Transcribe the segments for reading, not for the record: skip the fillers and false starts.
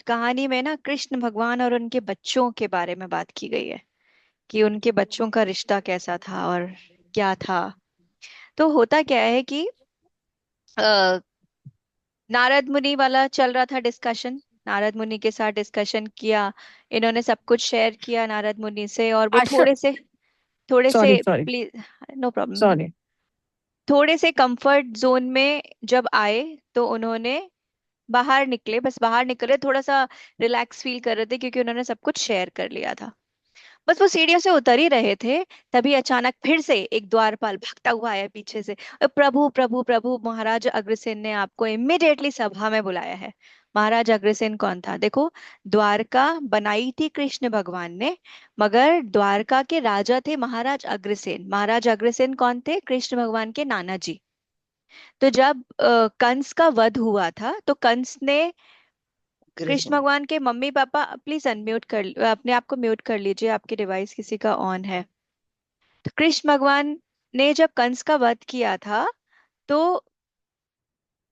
कहानी में ना कृष्ण भगवान और उनके बच्चों के बारे में बात की गई है कि उनके बच्चों का रिश्ता कैसा था और क्या था। तो होता क्या है कि अ, नारद मुनि वाला चल रहा था डिस्कशन। नारद मुनि के साथ डिस्कशन किया। इन्होंने सब कुछ शेयर किया नारद मुनि से, और वो अच्छा। थोड़े सॉरी से sorry. Please, no problem, sorry. थोड़े से कंफर्ट जोन में जब आए तो उन्होंने बाहर निकले, बस बाहर निकले, थोड़ा सा रिलैक्स फील कर रहे थे क्योंकि उन्होंने सब कुछ शेयर कर लिया था। बस वो सीढ़ियों से उतर ही रहे थे, तभी अचानक फिर से एक द्वारपाल भागता हुआ आया पीछे से। प्रभु प्रभु प्रभु, महाराज अग्रसेन ने आपको इमिडिएटली सभा में बुलाया है। महाराज अग्रसेन कौन था? देखो, द्वारका बनाई थी कृष्ण भगवान ने, मगर द्वारका के राजा थे महाराज अग्रसेन। महाराज अग्रसेन कौन थे? कृष्ण भगवान के नाना जी। तो जब कंस का वध हुआ था तो कंस ने कृष्ण भगवान के मम्मी पापा, प्लीज अनम्यूट कर, अपने आप को म्यूट कर लीजिए, आपके डिवाइस किसी का ऑन है। तो कृष्ण भगवान ने जब कंस का वध किया था तो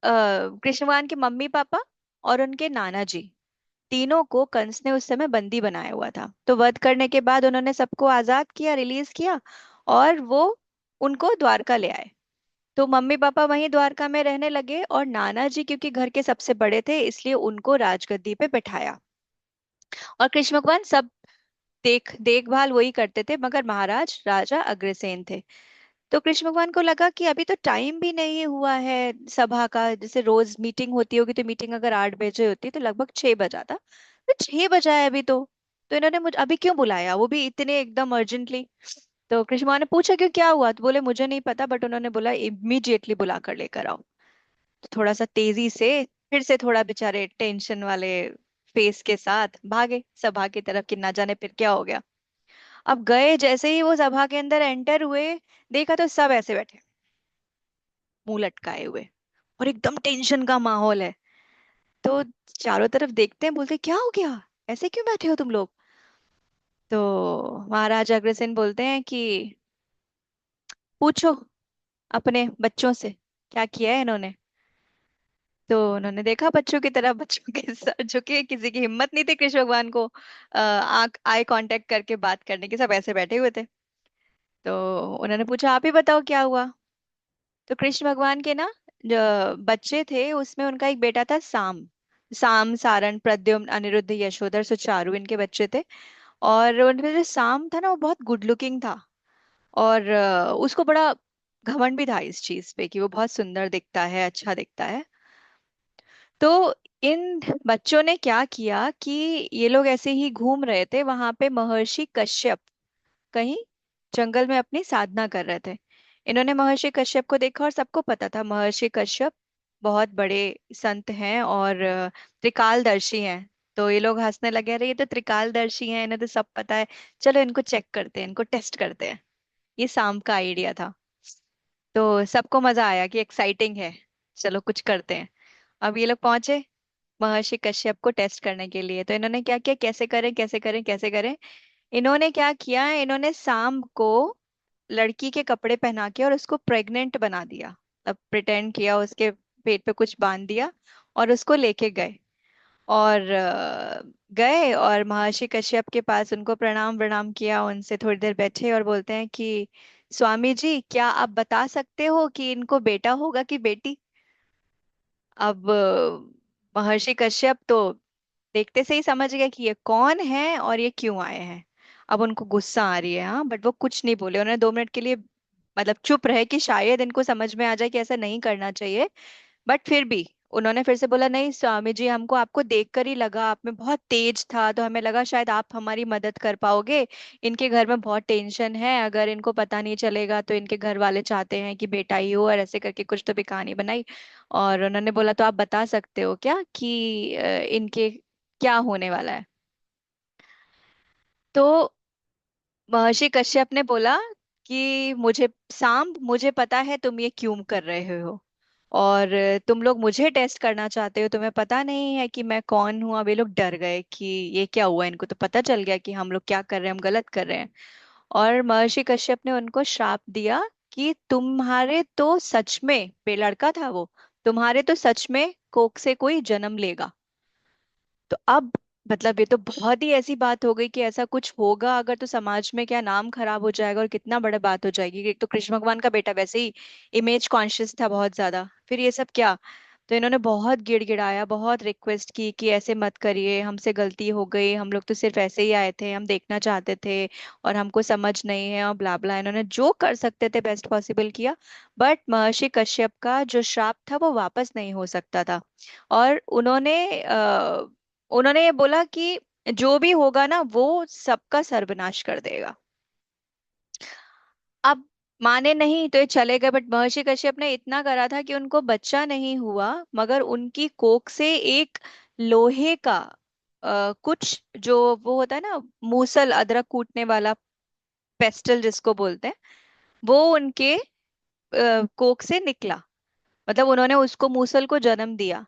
कृष्ण भगवान के मम्मी पापा और उनके नाना जी, तीनों को कंस ने उस समय बंदी बनाया हुआ था। तो वध करने के बाद उन्होंने सबको आजाद किया, रिलीज किया, और वो उनको द्वारका ले आए। तो मम्मी पापा वहीं द्वारका में रहने लगे, और नाना जी क्योंकि घर के सबसे बड़े थे इसलिए उनको राजगद्दी पे बैठाया। और कृष्ण भगवान सब देखभाल वही करते थे, मगर महाराज राजा अग्रसेन थे। तो कृष्ण भगवान को लगा कि अभी तो टाइम भी नहीं हुआ है सभा का। जैसे रोज मीटिंग होती होगी तो मीटिंग अगर 8 बजे होती तो लगभग 6 बजा था, तो 6 बजा है अभी तो इन्होंने मुझे अभी क्यों बुलाया, वो भी इतने एकदम अर्जेंटली। तो कृष्ण भगवान ने पूछा क्यों, क्या हुआ? तो बोले मुझे नहीं पता, बट उन्होंने बोला इमीडिएटली बुला कर लेकर आओ। तो थोड़ा सा तेजी से, फिर से थोड़ा बेचारे टेंशन वाले फेस के साथ भागे सभा की तरफ कि ना जाने फिर क्या हो गया। अब गए, जैसे ही वो सभा के अंदर एंटर हुए, देखा तो सब ऐसे बैठे, मुंह लटकाए हुए, और एकदम टेंशन का माहौल है। तो चारों तरफ देखते हैं, बोलते क्या हो गया, ऐसे क्यों बैठे हो तुम लोग? तो महाराज अग्रसेन बोलते हैं कि पूछो अपने बच्चों से क्या किया है इन्होंने। तो उन्होंने देखा बच्चों की तरफ, बच्चों के सर झुके, किसी की हिम्मत नहीं थी कृष्ण भगवान को आंख आई कांटेक्ट करके बात करने की, सब ऐसे बैठे हुए थे। तो उन्होंने पूछा आप ही बताओ क्या हुआ। तो कृष्ण भगवान के ना जो बच्चे थे उसमें उनका एक बेटा था साम। साम, सारण, प्रद्युम्न, अनिरुद्ध, यशोधर, सुचारु, इनके बच्चे थे। और उनमें जो साम था ना वो बहुत गुड लुकिंग था, और उसको बड़ा घमंड भी था इस चीज पे कि वो बहुत सुंदर दिखता है, अच्छा दिखता है। तो इन बच्चों ने क्या किया कि ये लोग ऐसे ही घूम रहे थे, वहां पे महर्षि कश्यप कहीं जंगल में अपनी साधना कर रहे थे। इन्होंने महर्षि कश्यप को देखा, और सबको पता था महर्षि कश्यप बहुत बड़े संत हैं और त्रिकालदर्शी हैं। तो ये लोग हंसने लगे, अरे ये तो त्रिकालदर्शी हैं, इन्हें तो सब पता है, चलो इनको चेक करते हैं, इनको टेस्ट करते हैं। ये शाम का आइडिया था। तो सबको मजा आया कि एक्साइटिंग है, चलो कुछ करते हैं। अब ये लोग पहुंचे महर्षि कश्यप को टेस्ट करने के लिए। तो इन्होंने क्या किया, कैसे करें कैसे करें कैसे करें, इन्होंने क्या किया, इन्होंने सांब को लड़की के कपड़े पहना के और उसको प्रेग्नेंट बना दिया। अब प्रिटेंड किया, उसके पेट पे कुछ बांध दिया और उसको लेके गए। और गए और महर्षि कश्यप के पास उनको प्रणाम प्रणाम किया, उनसे थोड़ी देर बैठे और बोलते हैं कि स्वामी जी क्या आप बता सकते हो कि इनको बेटा होगा कि बेटी? अब महर्षि कश्यप तो देखते से ही समझ गए कि ये कौन है और ये क्यों आए हैं। अब उनको गुस्सा आ रही है, हाँ, बट वो कुछ नहीं बोले। उन्होंने 2 मिनट के लिए मतलब चुप रहे कि शायद इनको समझ में आ जाए कि ऐसा नहीं करना चाहिए। बट फिर भी उन्होंने फिर से बोला, नहीं स्वामी जी, हमको आपको देखकर ही लगा आप में बहुत तेज था, तो हमें लगा शायद आप हमारी मदद कर पाओगे। इनके घर में बहुत टेंशन है, अगर इनको पता नहीं चलेगा तो इनके घर वाले चाहते हैं कि बेटा ही हो, और ऐसे करके कुछ तो भी कहानी बनाई। और उन्होंने बोला तो आप बता सकते हो क्या कि इनके क्या होने वाला है? तो महर्षि कश्यप ने बोला कि मुझे सांब, मुझे पता है तुम ये क्यों कर रहे हो, और तुम लोग मुझे टेस्ट करना चाहते हो, तुम्हें पता नहीं है कि मैं कौन हूं। अब ये लोग डर गए कि ये क्या हुआ, इनको तो पता चल गया कि हम लोग क्या कर रहे हैं, हम गलत कर रहे हैं। और महर्षि कश्यप ने उनको श्राप दिया कि तुम्हारे तो सच में, लड़का था वो, तुम्हारे तो सच में कोख से कोई जन्म लेगा। तो अब मतलब ये तो बहुत ही ऐसी बात हो गई कि ऐसा कुछ होगा अगर तो समाज में क्या नाम खराब हो जाएगा और कितना बड़ा बात हो जाएगी। एक तो कृष्ण भगवान का बेटा वैसे ही इमेज कॉन्शियस था बहुत ज्यादा, फिर ये सब क्या। तो इन्होंने बहुत गिड़गिड़ाया, बहुत रिक्वेस्ट की कि ऐसे मत करिए, हमसे गलती हो गई, हम लोग तो सिर्फ ऐसे ही आए थे, हम देखना चाहते थे और हमको समझ नहीं है और ब्ला ब्ला। इन्होंने जो कर सकते थे बेस्ट पॉसिबल किया, बट महर्षि कश्यप का जो श्राप था वो वापस नहीं हो सकता था। और उन्होंने ये बोला कि जो भी होगा ना वो सबका सर्वनाश कर देगा। अब माने नहीं तो ये चले गए, बट महर्षि कश्यप ने इतना करा था कि उनको बच्चा नहीं हुआ, मगर उनकी कोख से एक लोहे का कुछ जो वो होता है ना, मूसल, अदरक कूटने वाला, पेस्टल जिसको बोलते हैं, वो उनके कोख से निकला। मतलब उन्होंने उसको मूसल को जन्म दिया।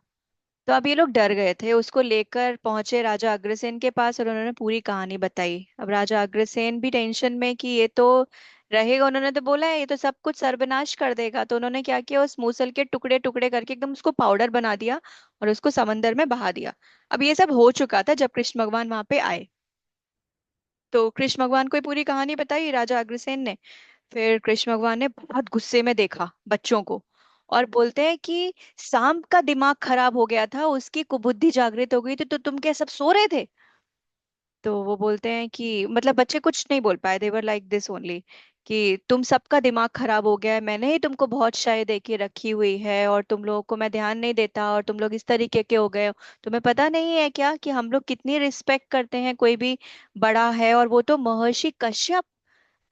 तो अब ये लोग डर गए थे, उसको लेकर पहुंचे राजा अग्रसेन के पास और उन्होंने पूरी कहानी बताई। अब राजा अग्रसेन भी टेंशन में कि ये तो रहेगा, उन्होंने तो बोला है ये तो सब कुछ सर्वनाश कर देगा। तो उन्होंने क्या किया, उस मूसल के टुकड़े टुकड़े करके एकदम उसको पाउडर बना दिया और उसको समंदर में बहा दिया। अब ये सब हो चुका था जब कृष्ण भगवान वहां पे आए। तो कृष्ण भगवान को ये पूरी कहानी बताई राजा अग्रसेन ने। फिर कृष्ण भगवान ने बहुत गुस्से में देखा बच्चों को और बोलते हैं कि सांप का दिमाग खराब हो गया था, उसकी कुबुद्धि जागृत हो गई थी, तो तुम क्या सब सो रहे थे। तो वो बोलते हैं कि मतलब बच्चे कुछ नहीं बोल पाए, देवर लाइक दिस ओनली, कि तुम सबका दिमाग खराब हो गया है, मैंने ही तुमको बहुत शाय दे के रखी हुई है और तुम लोगों को मैं ध्यान नहीं देता और तुम लोग इस तरीके के हो गए हो। तुम्हें पता नहीं है क्या कि हम लोग कितनी रिस्पेक्ट करते हैं कोई भी बड़ा है, और वो तो महर्षि कश्यप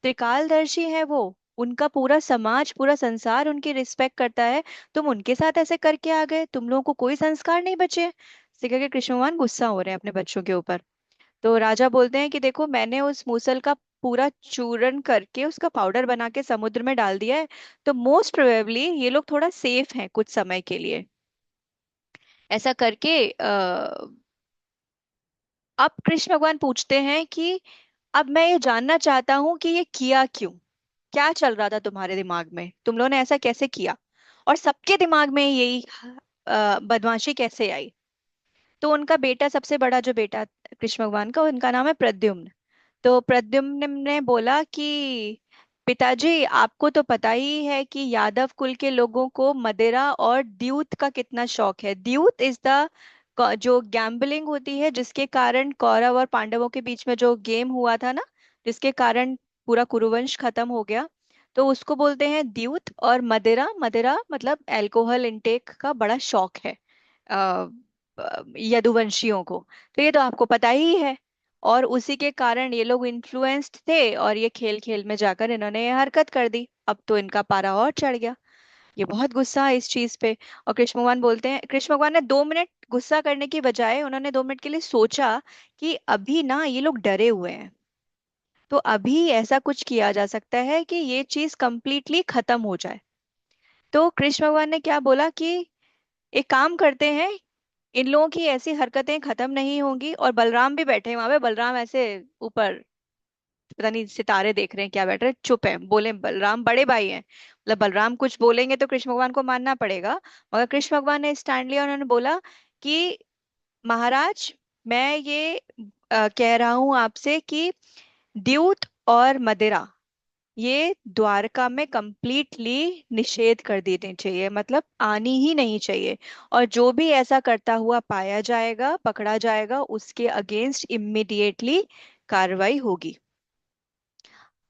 त्रिकालदर्शी है वो, उनका पूरा समाज पूरा संसार उनकी रिस्पेक्ट करता है। तुम उनके साथ ऐसे करके आ गए, तुम लोगों को कोई संस्कार नहीं बचे। इसे करके कृष्ण भगवान गुस्सा हो रहे हैं अपने बच्चों के ऊपर। तो राजा बोलते हैं कि देखो मैंने उस मूसल का पूरा चूरन करके उसका पाउडर बना के समुद्र में डाल दिया है, तो मोस्ट प्रोबेबली ये लोग थोड़ा सेफ हैं कुछ समय के लिए। ऐसा करके अब कृष्ण भगवान पूछते हैं कि अब मैं ये जानना चाहता हूं कि ये किया क्यों, क्या चल रहा था तुम्हारे दिमाग में, तुम लोगों ने ऐसा कैसे किया और सबके दिमाग में यही बदमाशी कैसे आई। तो उनका बेटा, सबसे बड़ा जो बेटा कृष्ण भगवान का, उनका नाम है प्रद्युम्न। तो प्रद्युम्न ने बोला कि पिताजी आपको तो पता ही है कि यादव कुल के लोगों को मदिरा और द्यूत का कितना शौक है। द्यूत इज द जो गैम्बलिंग होती है, जिसके कारण कौरव और पांडवों के बीच में जो गेम हुआ था ना, जिसके कारण पूरा कुरुवंश खत्म हो गया, तो उसको बोलते हैं द्यूत। और मदिरा, मदिरा मतलब अल्कोहल इंटेक का बड़ा शौक है यदुवंशियों को। तो ये तो आपको पता ही है। और उसी के कारण ये लोग इन्फ्लुएंस्ड थे और ये खेल खेल में जाकर इन्होंने ये हरकत कर दी। अब तो इनका पारा और चढ़ गया, ये बहुत गुस्सा है इस चीज पे। और कृष्ण भगवान बोलते हैं, कृष्ण भगवान ने 2 मिनट गुस्सा करने की बजाय उन्होंने 2 मिनट के लिए सोचा कि अभी ना ये लोग डरे हुए हैं, तो अभी ऐसा कुछ किया जा सकता है कि ये चीज कंप्लीटली खत्म हो जाए। तो कृष्ण भगवान ने क्या बोला कि एक काम करते हैं, इन लोगों की ऐसी हरकतें खत्म नहीं होंगी। और बलराम भी बैठे हैं वहां पे, बलराम ऐसे ऊपर पता नहीं सितारे देख रहे हैं क्या, बैठ रहे चुप है, बोले बलराम बड़े भाई हैं, मतलब बलराम कुछ बोलेंगे तो कृष्ण भगवान को मानना पड़ेगा। मगर कृष्ण भगवान ने स्टैंड लिया, उन्होंने बोला कि महाराज मैं ये कह रहा हूं आपसे कि द्यूत और मदिरा ये द्वारका में कंप्लीटली निषेध कर देने चाहिए, मतलब आनी ही नहीं चाहिए। और जो भी ऐसा करता हुआ पाया जाएगा, पकड़ा जाएगा, उसके अगेंस्ट इम्मिडिएटली कार्रवाई होगी।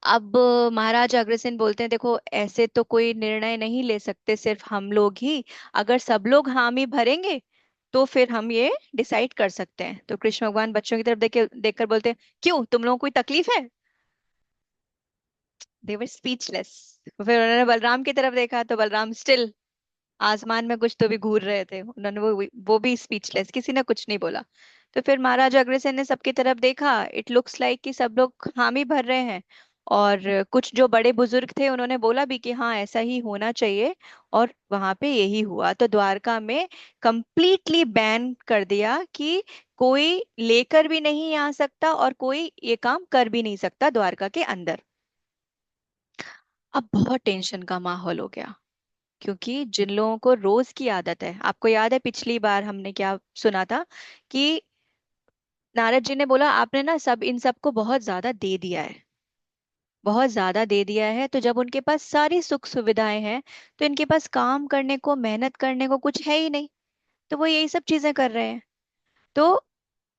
अब महाराज अग्रसेन बोलते हैं देखो ऐसे तो कोई निर्णय नहीं ले सकते सिर्फ हम लोग ही, अगर सब लोग हामी भरेंगे तो फिर हम ये डिसाइड कर सकते हैं। तो कृष्ण भगवान बच्चों की तरफ देखकर बोलते हैं क्यों, तुम लोगों को कोई तकलीफ है। दे वर स्पीचलेस। फिर उन्होंने बलराम की तरफ देखा तो बलराम स्टिल आसमान में कुछ तो भी घूर रहे थे, उन्होंने वो भी स्पीचलेस, किसी ने कुछ नहीं बोला। तो फिर महाराजा अग्रसेन ने सबकी तरफ देखा, इट लुक्स लाइक कि सब लोग हामी भर रहे हैं। और कुछ जो बड़े बुजुर्ग थे उन्होंने बोला भी कि हाँ ऐसा ही होना चाहिए। और वहां पे यही हुआ, तो द्वारका में कंप्लीटली बैन कर दिया कि कोई लेकर भी नहीं आ सकता और कोई ये काम कर भी नहीं सकता द्वारका के अंदर। अब बहुत टेंशन का माहौल हो गया, क्योंकि जिन लोगों को रोज की आदत है, आपको याद है पिछली बार हमने क्या सुना था कि नारद जी ने बोला आपने ना सब इन सबको बहुत ज्यादा दे दिया है, बहुत ज्यादा दे दिया है, तो जब उनके पास सारी सुख सुविधाएं हैं तो इनके पास काम करने को, मेहनत करने को कुछ है ही नहीं, तो वो यही सब चीजें कर रहे हैं। तो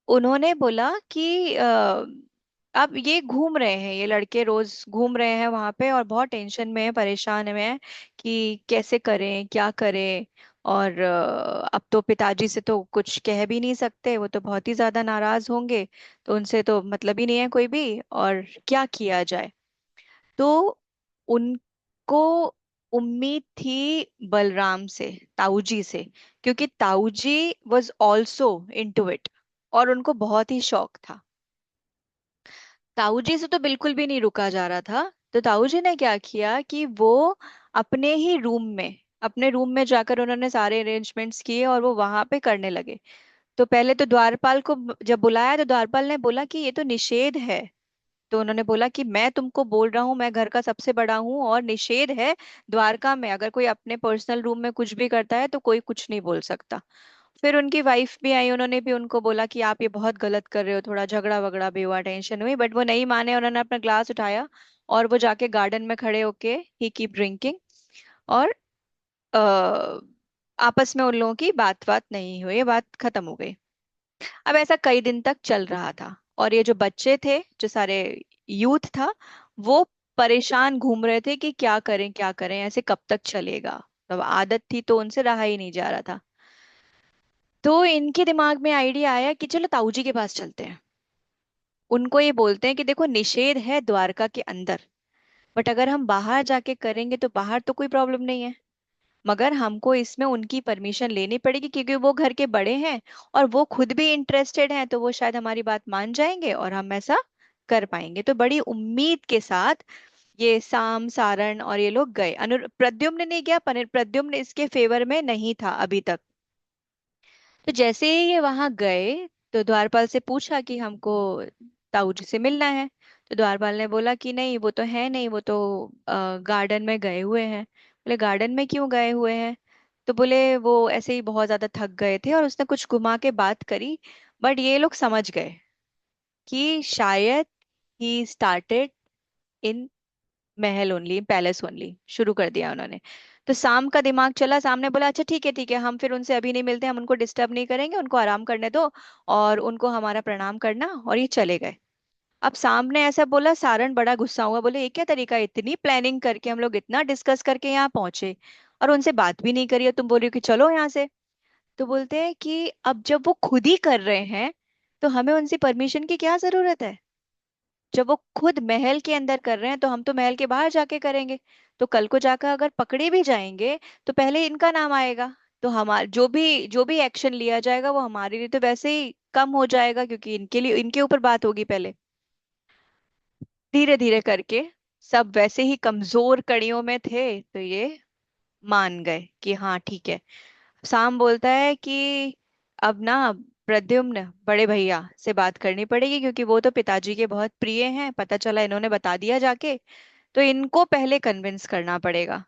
उन्होंने बोला कि अब ये घूम रहे हैं, ये लड़के रोज घूम रहे हैं वहां पे और बहुत टेंशन में है, परेशान में है कि कैसे करें क्या करें। और अब तो पिताजी से तो कुछ कह भी नहीं सकते, वो तो बहुत ही ज्यादा नाराज होंगे, तो उनसे तो मतलब ही नहीं है कोई भी, और क्या किया जाए। तो उनको उम्मीद थी बलराम से, ताऊजी से, क्योंकि ताऊजी वॉज ऑल्सो इनटू इट और उनको बहुत ही शौक था। ताऊजी से तो बिल्कुल भी नहीं रुका जा रहा था। तो ताऊजी ने क्या किया कि वो अपने ही रूम में, अपने रूम में जाकर उन्होंने सारे अरेंजमेंट्स किए और वो वहां पे करने लगे। तो पहले तो द्वारपाल को जब बुलाया तो द्वारपाल ने बोला कि ये तो निषेध है। तो उन्होंने बोला कि मैं तुमको बोल रहा हूँ, मैं घर का सबसे बड़ा हूँ और निषेध है, द्वारका में अगर कोई अपने पर्सनल रूम में कुछ भी करता है तो कोई कुछ नहीं बोल सकता। फिर उनकी वाइफ भी आई, उन्होंने भी उनको बोला कि आप ये बहुत गलत कर रहे हो, थोड़ा झगड़ा वगड़ा भी हुआ, टेंशन हुई, बट वो नहीं माने, उन्होंने अपना ग्लास उठाया और वो जाके गार्डन में खड़े होके ही कीप ड्रिंकिंग। और अ, आपस में उन लोगों की बात बात नहीं हुई, ये बात खत्म हो गई। अब ऐसा कई दिन तक चल रहा था और ये जो बच्चे थे, जो सारे यूथ था, वो परेशान घूम रहे थे कि क्या करें क्या करें, ऐसे कब तक चलेगा। अब आदत थी तो उनसे रहा ही नहीं जा रहा था। तो इनके दिमाग में आइडिया आया कि चलो ताऊ जी के पास चलते हैं, उनको ये बोलते हैं कि देखो निषेध है द्वारका के अंदर, बट अगर हम बाहर जाके करेंगे तो बाहर तो कोई प्रॉब्लम नहीं है, मगर हमको इसमें उनकी परमिशन लेनी पड़ेगी क्योंकि वो घर के बड़े हैं और वो खुद भी इंटरेस्टेड हैं, तो वो शायद हमारी बात मान जाएंगे और हम ऐसा कर पाएंगे। तो बड़ी उम्मीद के साथ ये साम सारण और ये लोग गए। प्रद्युम्न ने गया, प्रद्युम्न इसके फेवर में नहीं था अभी तक। तो जैसे ही ये वहां गए तो द्वारपाल से पूछा कि हमको ताऊ जी से मिलना है। तो द्वारपाल ने बोला कि नहीं वो तो है नहीं, वो तो गार्डन में गए हुए हैं। बोले गार्डन में क्यों गए हुए हैं? तो बोले वो ऐसे ही बहुत ज्यादा थक गए थे और उसने कुछ घुमा के बात करी, बट ये लोग समझ गए कि शायद he started in Mahal only, palace only, शुरू कर दिया उन्होंने। तो शाम का दिमाग चला, सामने बोला अच्छा ठीक है ठीक है, हम फिर उनसे अभी नहीं मिलते, हम उनको डिस्टर्ब नहीं करेंगे, उनको आराम करने दो और उनको हमारा प्रणाम करना, और ये चले गए। अब सामने ऐसा बोला, सारण बड़ा गुस्सा हुआ, बोले ये क्या तरीका है, इतनी प्लानिंग करके हम लोग इतना डिस्कस करके यहाँ पहुंचे और उनसे बात भी नहीं करी और तुम बोल रही हो कि चलो यहाँ से। तो बोलते हैं कि अब जब वो खुद ही कर रहे हैं तो हमें उनसे परमिशन की क्या जरूरत है? जब वो खुद महल के अंदर कर रहे हैं तो हम तो महल के बाहर जाके करेंगे। तो कल को जाकर अगर पकड़े भी जाएंगे तो पहले इनका नाम आएगा, तो हमारा जो भी एक्शन लिया जाएगा वो हमारे लिए तो वैसे ही कम हो जाएगा, क्योंकि इनके लिए इनके ऊपर बात होगी पहले। धीरे धीरे करके सब वैसे ही कमजोर कड़ियों में थे तो ये मान गए कि हाँ ठीक है। साम बोलता है कि अब ना प्रद्युम्न बड़े भैया से बात करनी पड़ेगी, क्योंकि वो तो पिताजी के बहुत प्रिय हैं, पता चला इन्होंने बता दिया जाके, तो इनको पहले कन्विंस करना पड़ेगा।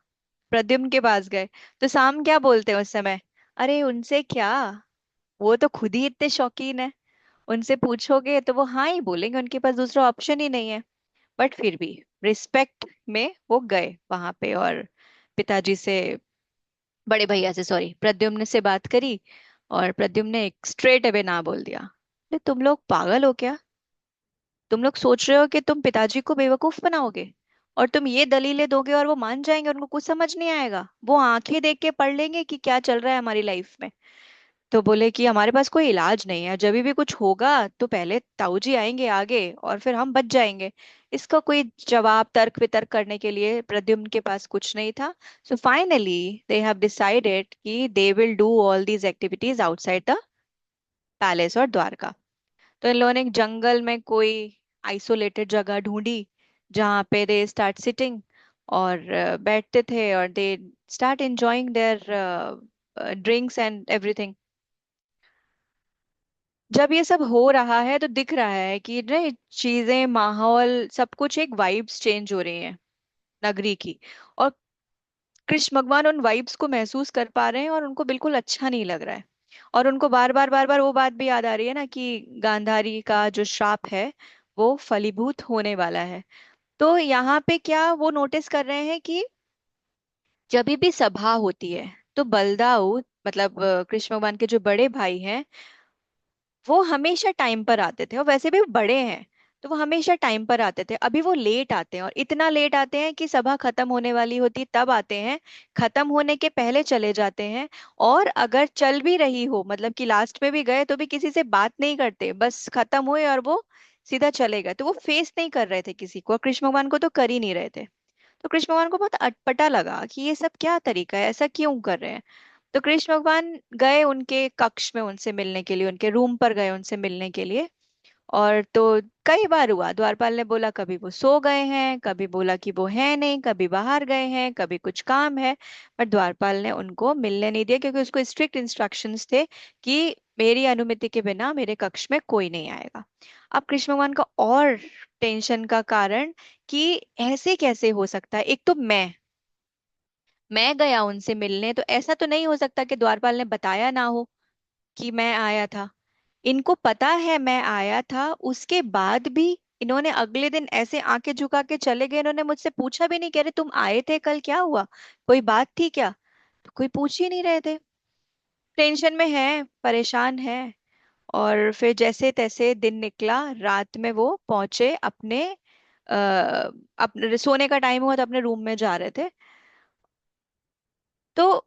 प्रद्युम्न के पास गए। तो साम क्या बोलते हैं उस समय, अरे उनसे क्या, वो तो खुद ही इतने शौकीन है, उनसे पूछोगे तो वो हाँ ही बोलेंगे, उनके पास दूसरा ऑप्शन ही नहीं है। बट फिर भी रिस्पेक्ट में वो गए वहां पे और पिताजी से, बड़े भैया से सॉरी, प्रद्युम्न से बात करी। और प्रद्युम्न ने एक स्ट्रेट अवे ना बोल दिया। "अरे तुम लोग पागल हो क्या? तुम लोग सोच रहे हो कि तुम पिताजी को बेवकूफ बनाओगे और तुम ये दलीलें दोगे और वो मान जाएंगे, उनको कुछ समझ नहीं आएगा, वो आंखें देख के पढ़ लेंगे कि क्या चल रहा है हमारी लाइफ में"। तो बोले कि हमारे पास कोई इलाज नहीं है, जब भी कुछ होगा तो पहले ताऊ जी आएंगे आगे और फिर हम बच जाएंगे। इसका कोई जवाब तर्क वितर्क करने के लिए प्रद्युम्न के पास कुछ नहीं था। So finally they have decided कि they will do all these activities outside the palace और द्वारका। तो इन लोगों ने एक जंगल में कोई आइसोलेटेड जगह ढूंढी जहाँ पे दे स्टार्ट सिटिंग और बैठते थे और they start enjoying there drinks and everything. जब ये सब हो रहा है तो दिख रहा है कि ना ये चीजें, माहौल, सब कुछ, एक वाइब्स चेंज हो रही हैं नगरी की। और कृष्ण भगवान उन वाइब्स को महसूस कर पा रहे हैं और उनको बिल्कुल अच्छा नहीं लग रहा है। और उनको बार बार वो बात भी याद आ रही है ना कि गांधारी का जो श्राप है वो फलीभूत होने वाला है। तो यहाँ पे क्या वो नोटिस कर रहे हैं कि जब भी सभा होती है तो बलदाऊ, मतलब कृष्ण भगवान के जो बड़े भाई हैं, वो हमेशा टाइम पर आते थे, और वैसे भी वो बड़े हैं तो वो हमेशा टाइम पर आते थे। अभी वो लेट आते हैं, और इतना लेट आते हैं कि सभा खत्म होने वाली होती है तब आते हैं, खत्म होने के पहले चले जाते हैं। और अगर चल भी रही हो, मतलब कि लास्ट में भी गए तो भी किसी से बात नहीं करते, बस खत्म हुए और वो सीधा चले गए। तो वो फेस नहीं कर रहे थे किसी को, और कृष्ण भगवान को तो कर ही नहीं रहे थे। तो कृष्ण भगवान को बहुत अटपटा लगा कि ये सब क्या तरीका है, ऐसा क्यों कर रहे हैं। तो कृष्ण भगवान गए उनके कक्ष में उनसे मिलने के लिए, उनके रूम पर गए उनसे मिलने के लिए। और तो कई बार हुआ, द्वारपाल ने बोला कभी वो सो गए हैं, कभी बोला कि वो है नहीं, कभी बाहर गए हैं, कभी कुछ काम है। पर द्वारपाल ने उनको मिलने नहीं दिया, क्योंकि उसको स्ट्रिक्ट इंस्ट्रक्शंस थे कि मेरी अनुमति के बिना मेरे कक्ष में कोई नहीं आएगा। अब कृष्ण भगवान का और टेंशन का कारण कि ऐसे कैसे हो सकता है। एक तो मैं गया उनसे मिलने, तो ऐसा तो नहीं हो सकता कि द्वारपाल ने बताया ना हो कि मैं आया था। इनको पता है मैं आया था, उसके बाद भी इन्होंने अगले दिन ऐसे आंखें झुका के चले गए। इन्होंने मुझसे पूछा भी नहीं, कह रहे तुम आए थे कल, क्या हुआ, कोई बात थी क्या। तो कोई पूछ ही नहीं रहे थे। टेंशन में है, परेशान है। और फिर जैसे तैसे दिन निकला, रात में वो पहुंचे अपने अपने सोने का टाइम हुआ तो अपने रूम में जा रहे थे। तो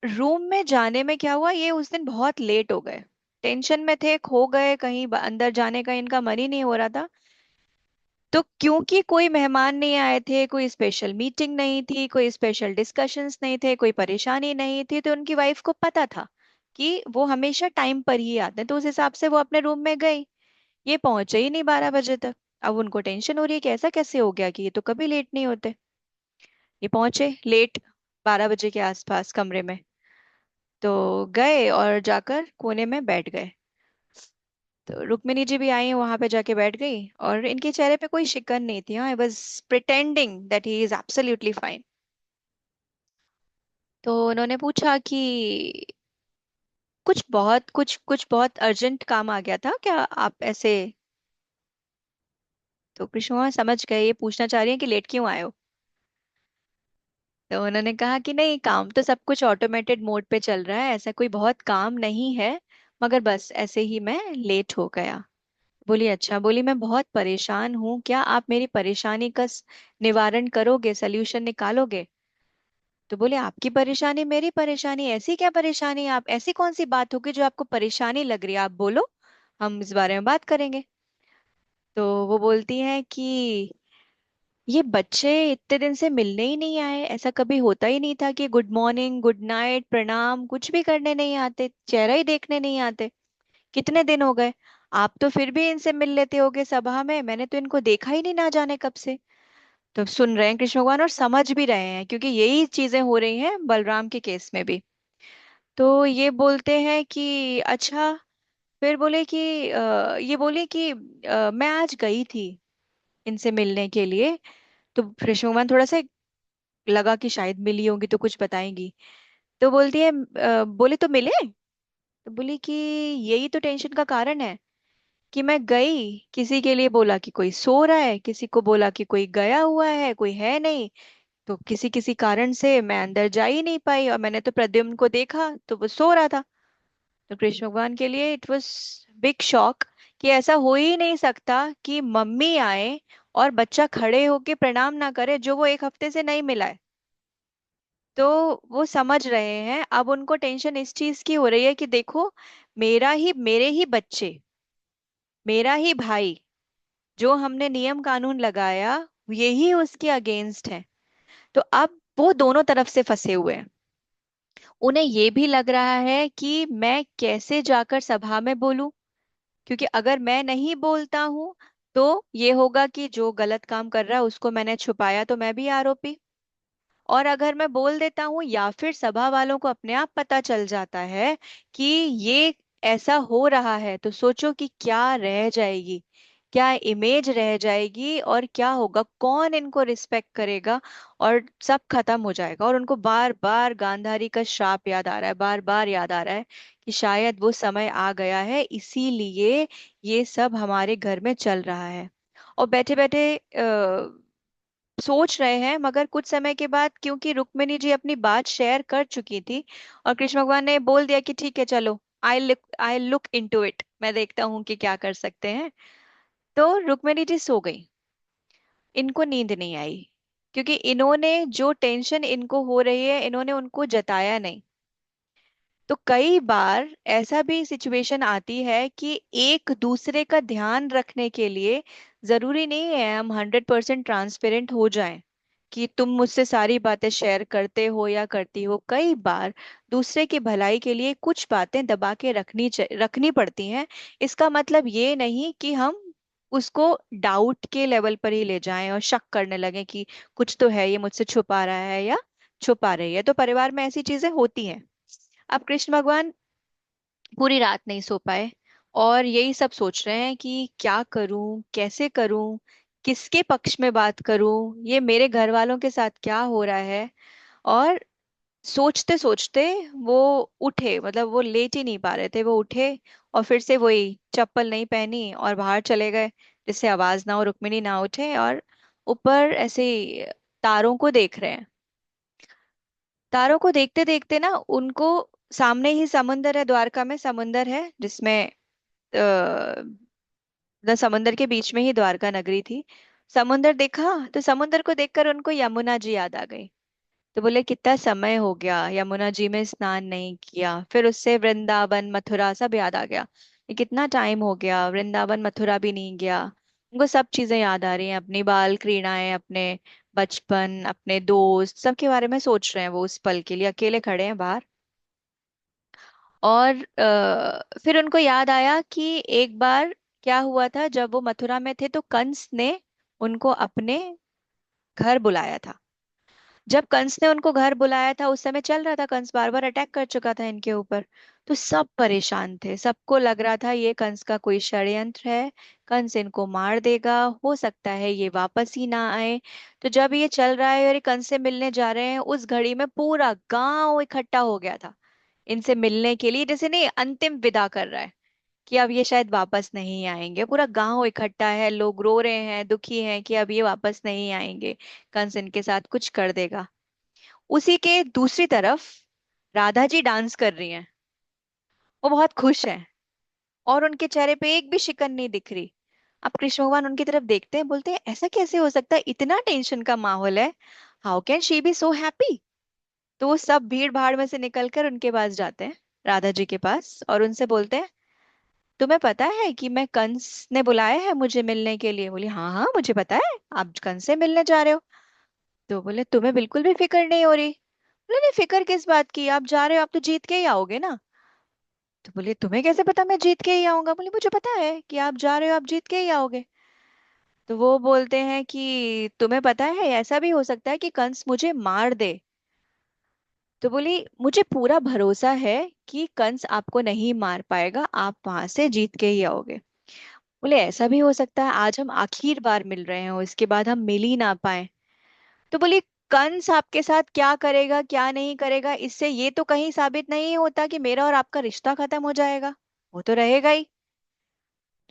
रूम में जाने में क्या हुआ, ये उस दिन बहुत लेट हो गए। टेंशन में थे, खो गए कहीं, अंदर जाने का इनका मन ही नहीं हो रहा था। तो क्योंकि कोई मेहमान नहीं आए थे, कोई स्पेशल मीटिंग नहीं थी, कोई स्पेशल डिस्कशंस नहीं थे, कोई परेशानी नहीं थी, तो उनकी वाइफ को पता था कि वो हमेशा टाइम पर ही आते हैं, तो उस हिसाब से वो अपने रूम में गई। ये पहुंचे ही नहीं 12 बजे तक। अब उनको टेंशन हो रही है कि ऐसा कैसे हो गया कि ये तो कभी लेट नहीं होते। ये पहुंचे लेट, 12 बजे के आसपास कमरे में। तो गए और जाकर कोने में बैठ गए। तो रुक्मिणी जी भी आई, वहां पे जाके बैठ गई, और इनके चेहरे पे कोई शिकन नहीं थी। I was pretending that he is absolutely fine. तो उन्होंने पूछा कि कुछ बहुत अर्जेंट काम आ गया था क्या, आप ऐसे। तो कृष्ण भगवान समझ गए ये पूछना चाह रही हैं कि लेट क्यों आए हो। तो उन्होंने कहा कि नहीं, काम तो सब कुछ ऑटोमेटेड मोड पे चल रहा है, ऐसा कोई बहुत काम नहीं है, मगर बस ऐसे ही मैं लेट हो गया। बोली अच्छा, बोली मैं बहुत परेशान हूँ, क्या आप मेरी परेशानी का निवारण करोगे, सल्यूशन निकालोगे। तो बोले आपकी परेशानी मेरी परेशानी, ऐसी क्या परेशानी, आप ऐसी कौन सी बात होगी जो आपको परेशानी लग रही है, आप बोलो, हम इस बारे में बात करेंगे। तो वो बोलती हैं कि ये बच्चे इतने दिन से मिलने ही नहीं आए, ऐसा कभी होता ही नहीं था कि गुड मॉर्निंग गुड नाइट प्रणाम कुछ भी करने नहीं आते, चेहरा ही देखने नहीं आते। कितने दिन हो गए, आप तो फिर भी इनसे मिल लेते होगे सभा में, मैंने तो इनको देखा ही नहीं ना जाने कब से। तो सुन रहे हैं कृष्ण भगवान और समझ भी रहे हैं, क्योंकि यही चीजें हो रही हैं बलराम के केस में भी। तो ये बोलते हैं कि अच्छा। फिर बोले कि ये बोले कि मैं आज गई थी इनसे मिलने के लिए। तो कृष्ण भगवान थोड़ा सा लगा कि शायद मिली होंगी तो कुछ बताएंगी। तो बोलती है बोले तो मिले। तो बोली कि यही तो टेंशन का कारण है कि मैं गई, किसी के लिए बोला कि कोई सो रहा है, किसी को बोला कि कोई गया हुआ है, कोई है नहीं। तो किसी किसी कारण से मैं अंदर जा ही नहीं पाई, और मैंने तो प्रद्युम्न को देखा तो वो सो रहा था। तो कृष्ण भगवान के लिए इट वाज बिग शॉक कि ऐसा हो ही नहीं सकता कि मम्मी आए और बच्चा खड़े होके प्रणाम ना करे, जो वो एक हफ्ते से नहीं मिला है। तो वो समझ रहे हैं, अब उनको टेंशन इस चीज की हो रही है कि देखो, मेरे ही बच्चे, मेरा ही भाई, जो हमने नियम कानून लगाया, यही उसके अगेंस्ट है। तो अब वो दोनों तरफ से फंसे हुए हैं। उन्हें ये भी लग रहा है कि मैं कैसे जाकर सभा में बोलूं, क्योंकि अगर मैं नहीं बोलता हूं तो ये होगा कि जो गलत काम कर रहा है उसको मैंने छुपाया, तो मैं भी आरोपी। और अगर मैं बोल देता हूँ या फिर सभा वालों को अपने आप पता चल जाता है कि ये ऐसा हो रहा है, तो सोचो कि क्या रह जाएगी, क्या इमेज रह जाएगी, और क्या होगा, कौन इनको रिस्पेक्ट करेगा। और सब खत्म हो जाएगा, और उनको बार बार गांधारी का श्राप याद आ रहा है, बार बार याद आ रहा है कि शायद वो समय आ गया है, इसीलिए ये सब हमारे घर में चल रहा है। और बैठे बैठे सोच रहे हैं, मगर कुछ समय के बाद क्योंकि रुक्मिणी जी अपनी बात शेयर कर चुकी थी, और कृष्ण भगवान ने बोल दिया कि ठीक है चलो, आई लुक इनटू इट, मैं देखता हूँ कि क्या कर सकते हैं। तो रुक्मिणी जी सो गई। इनको नींद नहीं आई, क्योंकि इन्होंने जो टेंशन इनको हो रही है इन्होंने उनको जताया नहीं। तो कई बार ऐसा भी सिचुएशन आती है कि एक दूसरे का ध्यान रखने के लिए जरूरी नहीं है हम 100% ट्रांसपेरेंट हो जाएं, कि तुम मुझसे सारी बातें शेयर करते हो या करती हो। कई बार दूसरे की भलाई के लिए कुछ बातें दबा के रखनी पड़ती हैं। इसका मतलब ये नहीं कि हम उसको डाउट के लेवल पर ही ले जाएं और शक करने लगे कि कुछ तो है, ये मुझसे छुपा रहा है या छुपा रही है। तो परिवार में ऐसी चीजें होती हैं। अब कृष्ण भगवान पूरी रात नहीं सो पाए, और यही सब सोच रहे हैं कि क्या करूं, कैसे करूं, किसके पक्ष में बात करूं, ये मेरे घर वालों के साथ क्या हो रहा है। और सोचते सोचते वो उठे, मतलब वो लेट ही नहीं पा रहे थे, वो उठे और फिर से वही चप्पल नहीं पहनी और बाहर चले गए, जिससे आवाज ना हो, रुक्मिणी ना उठे। और ऊपर ऐसे ही तारों को देख रहे हैं। तारों को देखते देखते ना उनको, सामने ही समुंदर है, द्वारका में समुंदर है जिसमें समुंदर के बीच में ही द्वारका नगरी थी। समुंदर देखा, तो समुंदर को देखकर उनको यमुना जी याद आ गई। तो बोले कितना समय हो गया यमुना जी में स्नान नहीं किया। फिर उससे वृंदावन मथुरा सब याद आ गया, ये कितना टाइम हो गया, वृंदावन मथुरा भी नहीं गया। उनको सब चीजें याद आ रही हैं, अपनी बाल क्रीड़ाएं, अपने बचपन, अपने दोस्त, सबके बारे में सोच रहे हैं। वो उस पल के लिए अकेले खड़े हैं बाहर। और फिर उनको याद आया कि एक बार क्या हुआ था, जब वो मथुरा में थे तो कंस ने उनको अपने घर बुलाया था। जब कंस ने उनको घर बुलाया था, उस समय चल रहा था, कंस बार बार अटैक कर चुका था इनके ऊपर। तो सब परेशान थे, सबको लग रहा था ये कंस का कोई षड्यंत्र है, कंस इनको मार देगा, हो सकता है ये वापस ही ना आए। तो जब ये चल रहा है और ये कंस से मिलने जा रहे हैं, उस घड़ी में पूरा गांव इकट्ठा हो गया था इनसे मिलने के लिए, जैसे नहीं अंतिम विदा कर रहा है कि अब ये शायद वापस नहीं आएंगे। पूरा गांव इकट्ठा है, लोग रो रहे हैं, दुखी हैं कि अब ये वापस नहीं आएंगे, कंस इनके साथ कुछ कर देगा। उसी के दूसरी तरफ राधा जी डांस कर रही हैं, वो बहुत खुश हैं, और उनके चेहरे पे एक भी शिकन नहीं दिख रही। अब कृष्ण भगवान उनकी तरफ देखते हैं, बोलते हैं ऐसा कैसे हो सकता है, इतना टेंशन का माहौल है, how can she be so happy. तो वो सब भीड़ भाड़ में से निकलकर उनके पास जाते हैं, राधा जी के पास, और उनसे बोलते हैं तुम्हें पता है कि मैं, कंस ने बुलाया है मुझे मिलने के लिए। बोली हाँ हाँ मुझे पता है, आप कंस से मिलने जा रहे हो। तो बोले तुम्हें बिल्कुल भी फिक्र नहीं हो रही। बोले नहीं, फिक्र किस बात की, आप जा रहे हो, आप तो जीत के ही आओगे ना। तो बोले तुम्हें कैसे पता मैं जीत के ही आऊंगा। बोले मुझे पता है कि आप जा रहे हो, आप जीत के ही आओगे। तो वो बोलते हैं कि तुम्हें पता है ऐसा भी हो सकता है कि कंस मुझे मार दे। तो बोली मुझे पूरा भरोसा है कि कंस आपको नहीं मार पाएगा, आप वहां से जीत के ही आओगे। बोले ऐसा भी हो सकता है आज हम आखिर बार मिल रहे हो, इसके बाद हम मिल ही ना पाए। तो बोली कंस आपके साथ क्या करेगा क्या नहीं करेगा, इससे ये तो कहीं साबित नहीं होता कि मेरा और आपका रिश्ता खत्म हो जाएगा, वो तो रहेगा ही।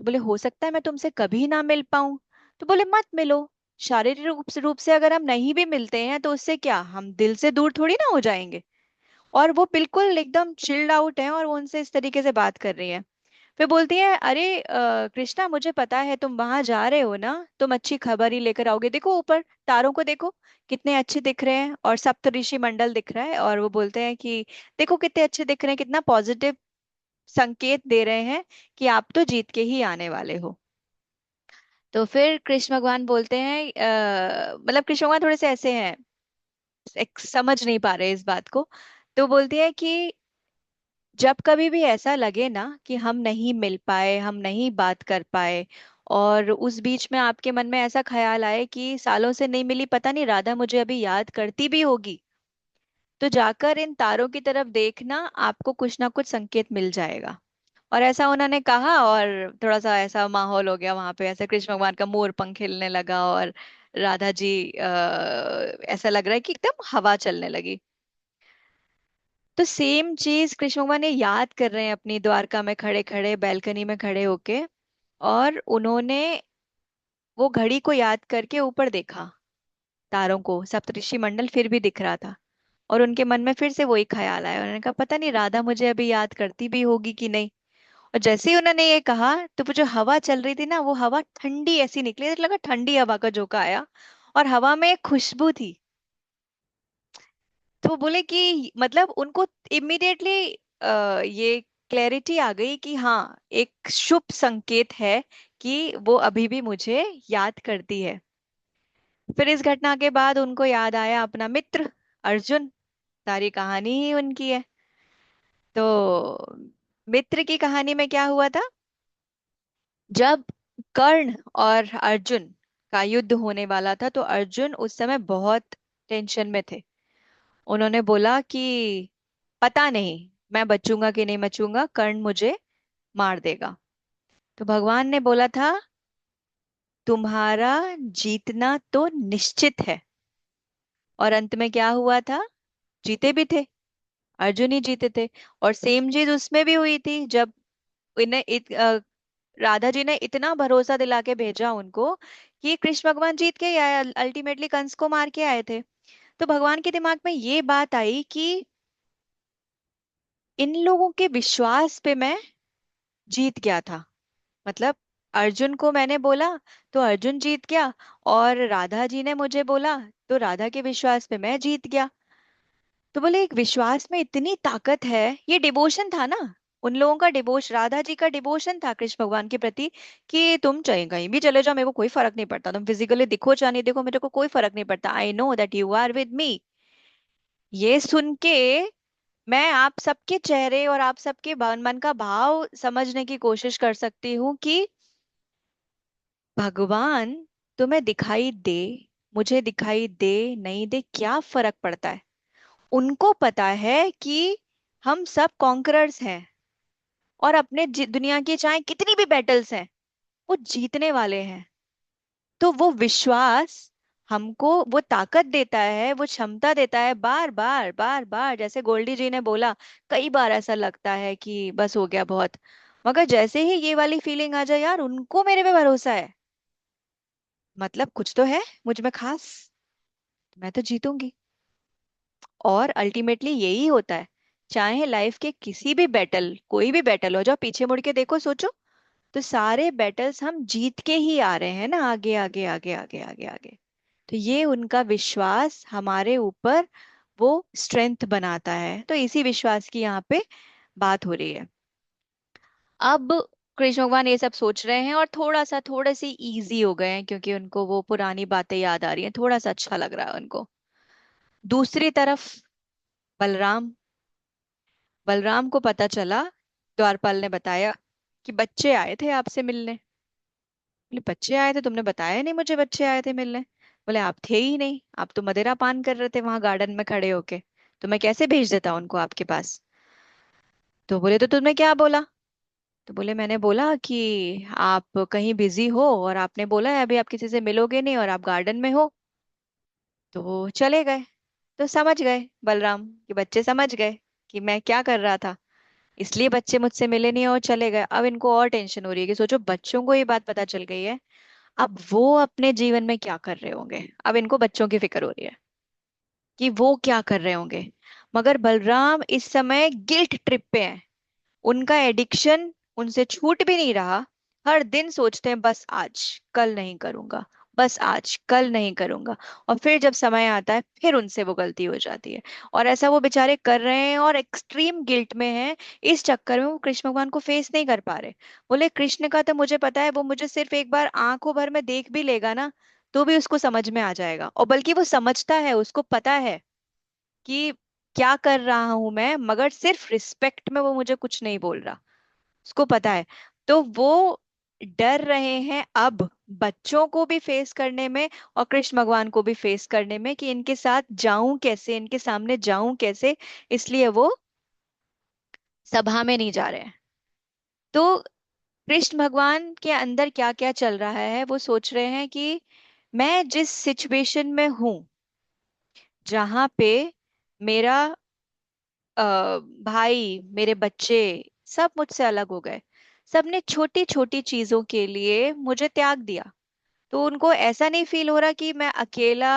तो बोले हो सकता है मैं तुमसे कभी ना मिल पाऊं। तो बोले मत मिलो, शारीरिक रूप से अगर हम नहीं भी मिलते हैं तो उससे क्या, हम दिल से दूर थोड़ी ना हो जाएंगे। और वो बिल्कुल एकदम चिल्ड आउट है, और वो उनसे इस तरीके से बात कर रही है। फिर बोलती है अरे कृष्णा मुझे पता है तुम वहां जा रहे हो ना, तुम अच्छी खबर ही लेकर आओगे, देखो ऊपर तारों को देखो, कितने अच्छे दिख रहे हैं, और सप्तऋषि मंडल दिख रहा है। और वो बोलते हैं कि देखो कितने अच्छे दिख रहे हैं, कितना पॉजिटिव संकेत दे रहे हैं कि आप तो जीत के ही आने वाले हो। तो फिर कृष्ण भगवान बोलते हैं मतलब कृष्ण भगवान थोड़े से ऐसे हैं, समझ नहीं पा रहे इस बात को। तो बोलती है कि जब कभी भी ऐसा लगे ना कि हम नहीं मिल पाए, हम नहीं बात कर पाए, और उस बीच में आपके मन में ऐसा ख्याल आए कि सालों से नहीं मिली, पता नहीं राधा मुझे अभी याद करती भी होगी, तो जाकर इन तारों की तरफ देखना, आपको कुछ ना कुछ संकेत मिल जाएगा। और ऐसा उन्होंने कहा, और थोड़ा सा ऐसा माहौल हो गया वहां पे, ऐसे कृष्ण भगवान का मोर पंख हिलने लगा, और राधा जी ऐसा लग रहा है कि एकदम हवा चलने लगी। तो सेम चीज कृष्ण भगवान ने याद कर रहे हैं अपनी द्वारका में खड़े खड़े, बैल्कनी में खड़े होके। और उन्होंने वो घड़ी को याद करके ऊपर देखा, तारों को, सप्तऋषि मंडल फिर भी दिख रहा था। और उनके मन में फिर से वही ख्याल आया, उन्होंने कहा पता नहीं राधा मुझे अभी याद करती भी होगी कि नहीं। और जैसे ही उन्होंने ये कहा, तो वो जो हवा चल रही थी ना, वो हवा ठंडी ऐसी निकली, तो लगा ठंडी हवा का झोंका आया, और हवा में एक खुशबू थी। तो वो बोले कि मतलब उनको इमिडिएटली ये क्लैरिटी आ गई कि हाँ, एक शुभ संकेत है कि वो अभी भी मुझे याद करती है। फिर इस घटना के बाद उनको याद आया अपना मित्र अर्जुन। सारी कहानी ही उनकी है। तो मित्र की कहानी में क्या हुआ था, जब कर्ण और अर्जुन का युद्ध होने वाला था, तो अर्जुन उस समय बहुत टेंशन में थे। उन्होंने बोला कि पता नहीं मैं बचूंगा कि नहीं बचूंगा, कर्ण मुझे मार देगा। तो भगवान ने बोला था, तुम्हारा जीतना तो निश्चित है। और अंत में क्या हुआ था, जीते भी थे, अर्जुन ही जीते थे। और सेम चीज उसमें भी हुई थी, जब इन्हें राधा जी ने इतना भरोसा दिला के भेजा उनको कि कृष्ण भगवान जीत के आए, अल्टीमेटली कंस को मार के आए थे। तो भगवान के दिमाग में ये बात आई कि इन लोगों के विश्वास पे मैं जीत गया था। मतलब अर्जुन को मैंने बोला तो अर्जुन जीत गया, और राधा जी ने मुझे बोला तो राधा के विश्वास पे मैं जीत गया। तो बोले एक विश्वास में इतनी ताकत है, ये डिवोशन था ना, उन लोगों का डिवोशन, राधा जी का डिवोशन था कृष्ण भगवान के प्रति, कि तुम चाहे कहीं भी चले जाओ, मेरे को कोई फर्क नहीं पड़ता, तुम फिजिकली दिखो चाहे नहीं देखो, मेरे को कोई फर्क नहीं पड़ता, I know that you are with me. ये सुन के मैं आप सबके चेहरे और आप सबके मन का भाव समझने की कोशिश कर सकती हूँ कि भगवान तुम्हें दिखाई दे, मुझे दिखाई दे, नहीं दे, क्या फर्क पड़ता है। उनको पता है कि हम सब कॉन्करर्स हैं, और अपने दुनिया की चाहे कितनी भी बैटल्स हैं, वो जीतने वाले हैं। तो वो विश्वास हमको वो ताकत देता है, वो क्षमता देता है, बार बार बार बार, जैसे गोल्डी जी ने बोला, कई बार ऐसा लगता है कि बस हो गया बहुत, मगर जैसे ही ये वाली फीलिंग आ जाए, यार उनको मेरे पे भरोसा है, मतलब कुछ तो है मुझ में खास, मैं तो जीतूंगी। और अल्टीमेटली यही होता है, चाहे लाइफ के किसी भी बैटल, कोई भी बैटल हो जाओ, पीछे मुड़ के देखो, सोचो, तो सारे बैटल्स हम जीत के ही आ रहे हैं ना, आगे आगे आगे आगे आगे आगे। तो ये उनका विश्वास हमारे ऊपर वो स्ट्रेंथ बनाता है, तो इसी विश्वास की यहाँ पे बात हो रही है। अब कृष्ण भगवान ये सब सोच रहे हैं, और थोड़े से इजी हो गए हैं, क्योंकि उनको वो पुरानी बातें याद आ रही हैं, थोड़ा सा अच्छा लग रहा है उनको। दूसरी तरफ बलराम, बलराम को पता चला, द्वारपाल ने बताया कि बच्चे आए थे आपसे मिलने। बोले बच्चे आए थे, तुमने बताया नहीं मुझे बच्चे आए थे मिलने। बोले आप थे ही नहीं, आप तो मदिरा पान कर रहे थे वहां गार्डन में खड़े होके, तो मैं कैसे भेज देता उनको आपके पास। तो बोले तो तुमने क्या बोला। तो बोले मैंने बोला कि आप कहीं बिजी हो, और आपने बोला है अभी आप किसी से मिलोगे नहीं, और आप गार्डन में हो, तो वो चले गए। तो समझ गए बलराम, कि बच्चे समझ गए कि मैं क्या कर रहा था, इसलिए बच्चे मुझसे मिले नहीं और चले गए। अब इनको और टेंशन हो रही है कि सोचो बच्चों को ये बात पता चल गई है, अब वो अपने जीवन में क्या कर रहे होंगे, अब इनको बच्चों की फिक्र हो रही है कि वो क्या कर रहे होंगे। मगर बलराम इस समय गिल्ट ट्रिप पे हैं, उनका एडिक्शन उनसे छूट भी नहीं रहा। हर दिन सोचते हैं बस आज, कल नहीं करूंगा, बस आज कल नहीं करूंगा, और फिर जब समय आता है फिर उनसे वो गलती हो जाती है। और ऐसा वो बेचारे कर रहे हैं, और एक्सट्रीम गिल्ट में हैं, इस चक्कर में वो कृष्ण भगवान को फेस नहीं कर पा रहे। बोले कृष्ण का तो मुझे पता है, वो मुझे सिर्फ एक बार आंखों भर में देख भी लेगा ना, तो भी उसको समझ में आ जाएगा, और बल्कि वो समझता है, उसको पता है कि क्या कर रहा हूं मैं, मगर सिर्फ रिस्पेक्ट में वो मुझे कुछ नहीं बोल रहा, उसको पता है। तो वो डर रहे हैं अब बच्चों को भी फेस करने में, और कृष्ण भगवान को भी फेस करने में, कि इनके साथ जाऊं कैसे, इनके सामने जाऊं कैसे, इसलिए वो सभा में नहीं जा रहे हैं। तो कृष्ण भगवान के अंदर क्या क्या चल रहा है, वो सोच रहे हैं कि मैं जिस सिचुएशन में हूं, जहां पे मेरा भाई, मेरे बच्चे सब मुझसे अलग हो गए, सबने छोटी छोटी चीजों के लिए मुझे त्याग दिया, तो उनको ऐसा नहीं फील हो रहा कि मैं अकेला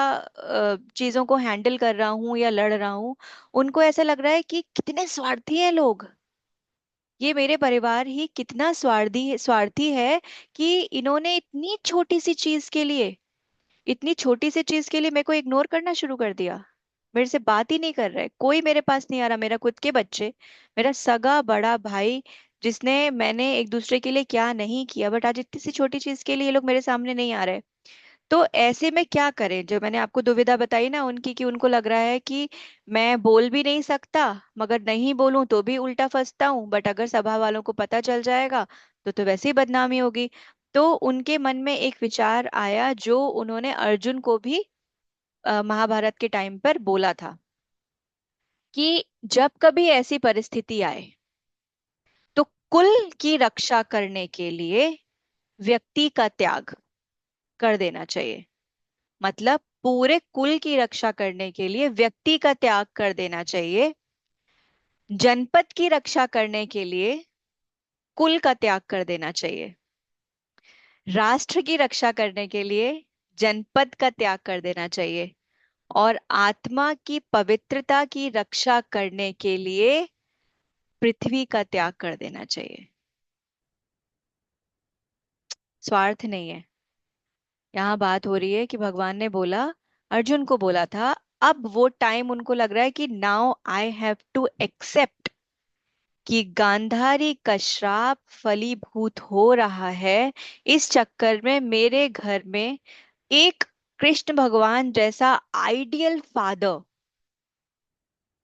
चीजों को हैंडल कर रहा हूं या लड़ रहा हूं। उनको ऐसा लग रहा है कि कितने स्वार्थी हैं लोग, ये मेरे परिवार ही कितना स्वार्थी है कि इन्होंने इतनी छोटी सी चीज के लिए मेरे को इग्नोर करना शुरू कर दिया, मेरे से बात ही नहीं कर रहे, कोई मेरे पास नहीं आ रहा, मेरा खुद के बच्चे, मेरा सगा बड़ा भाई, जिसने मैंने एक दूसरे के लिए क्या नहीं किया, बट आज इतनी सी छोटी चीज के लिए ये लोग मेरे सामने नहीं आ रहे। तो ऐसे में क्या करें, जो मैंने आपको दुविधा बताई ना उनकी, कि उनको लग रहा है कि मैं बोल भी नहीं सकता, मगर नहीं बोलूं तो भी उल्टा फंसता हूं, बट अगर सभा वालों को पता चल जाएगा तो वैसे ही बदनामी होगी। तो उनके मन में एक विचार आया जो उन्होंने अर्जुन को भी महाभारत के टाइम पर बोला था, कि जब कभी ऐसी परिस्थिति आए तो कुल की रक्षा करने के लिए व्यक्ति का त्याग कर देना चाहिए। मतलब पूरे कुल की रक्षा करने के लिए व्यक्ति का त्याग कर देना चाहिए, जनपद की रक्षा करने के लिए कुल का त्याग कर देना चाहिए, राष्ट्र की रक्षा करने के लिए जनपद का त्याग कर देना चाहिए, और आत्मा की पवित्रता की रक्षा करने के लिए पृथ्वी का त्याग कर देना चाहिए। स्वार्थ नहीं है, यहाँ बात हो रही है कि भगवान ने बोला, अर्जुन को बोला था, अब वो टाइम उनको लग रहा है कि now I have to accept कि गांधारी का श्राप फलीभूत हो रहा है। इस चक्कर में मेरे घर में एक कृष्ण भगवान जैसा आइडियल फादर,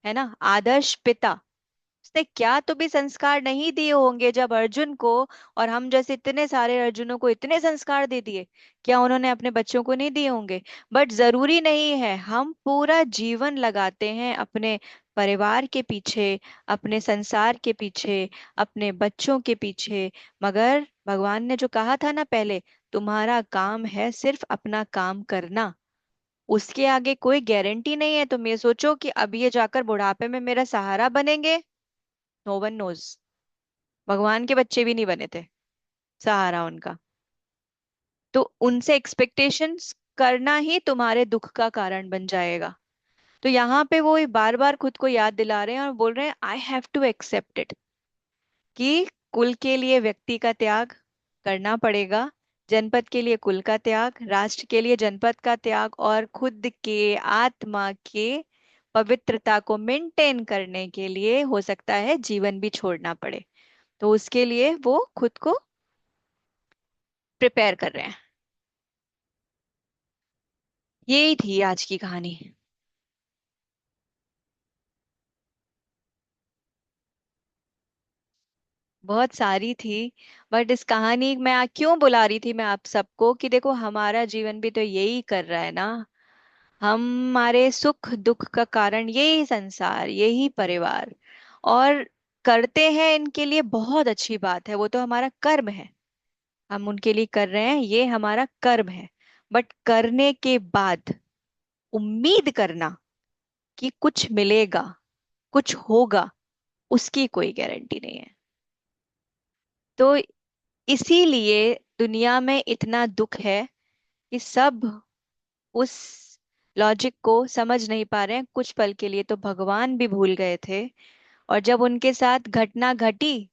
है ना, आदर्श पिता, उसने क्या तो भी संस्कार नहीं दिए होंगे जब अर्जुन को, और हम जैसे इतने सारे अर्जुनों को इतने संस्कार दे दिए, क्या उन्होंने अपने बच्चों को नहीं दिए होंगे? बट जरूरी नहीं है, हम पूरा जीवन लगाते हैं अपने परिवार के पीछे, अपने संसार के पीछे, अपने बच्चों के पीछे, मगर भगवान ने जो कहा था ना पहले, तुम्हारा काम है सिर्फ अपना काम करना, उसके आगे कोई गारंटी नहीं है। तुम ये सोचो कि अब ये जाकर बुढ़ापे में मेरा सहारा बनेंगे, नो वन नोज। भगवान के बच्चे भी नहीं बने थे सहारा उनका, तो उनसे एक्सपेक्टेशंस करना ही तुम्हारे दुख का कारण बन जाएगा। तो यहाँ पे वो बार बार खुद को याद दिला रहे हैं और बोल रहे हैं I have to accept it, कि कुल के लिए व्यक्ति का त्याग करना पड़ेगा, जनपद के लिए कुल का त्याग, राष्ट्र के लिए जनपद का त्याग, और खुद के आत्मा के पवित्रता को मेंटेन करने के लिए हो सकता है जीवन भी छोड़ना पड़े। तो उसके लिए वो खुद को प्रिपेयर कर रहे हैं। यही थी आज की कहानी। बहुत सारी थी, बट इस कहानी में क्यों बुला रही थी मैं आप सबको, कि देखो हमारा जीवन भी तो यही कर रहा है ना, हमारे सुख दुख का कारण यही संसार, यही परिवार, और करते हैं इनके लिए बहुत अच्छी बात है, वो तो हमारा कर्म है, हम उनके लिए कर रहे हैं, ये हमारा कर्म है। बट करने के बाद उम्मीद करना कि कुछ मिलेगा, कुछ होगा, उसकी कोई गारंटी नहीं है। तो इसीलिए दुनिया में इतना दुख है कि सब उस लॉजिक को समझ नहीं पा रहे हैं। कुछ पल के लिए तो भगवान भी भूल गए थे, और जब उनके साथ घटना घटी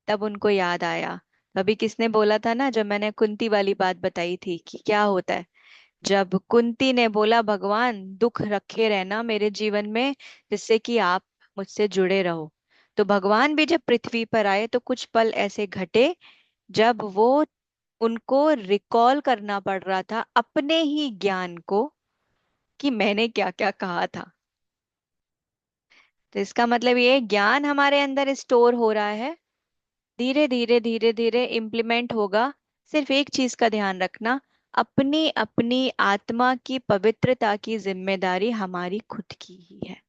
तब उनको याद आया। अभी किसने बोला था ना, जब मैंने कुंती वाली बात बताई थी कि क्या होता है, जब कुंती ने बोला भगवान दुख रखे रहना मेरे जीवन में, जिससे कि आप मुझसे जुड़े रहो, तो भगवान भी जब पृथ्वी पर आए तो कुछ पल ऐसे घटे जब वो उनको रिकॉल करना पड़ रहा था अपने ही ज्ञान को, कि मैंने क्या क्या कहा था। तो इसका मतलब ये है, ज्ञान हमारे अंदर स्टोर हो रहा है, धीरे धीरे धीरे धीरे इम्प्लीमेंट होगा। सिर्फ एक चीज का ध्यान रखना, अपनी अपनी आत्मा की पवित्रता की जिम्मेदारी हमारी खुद की ही है।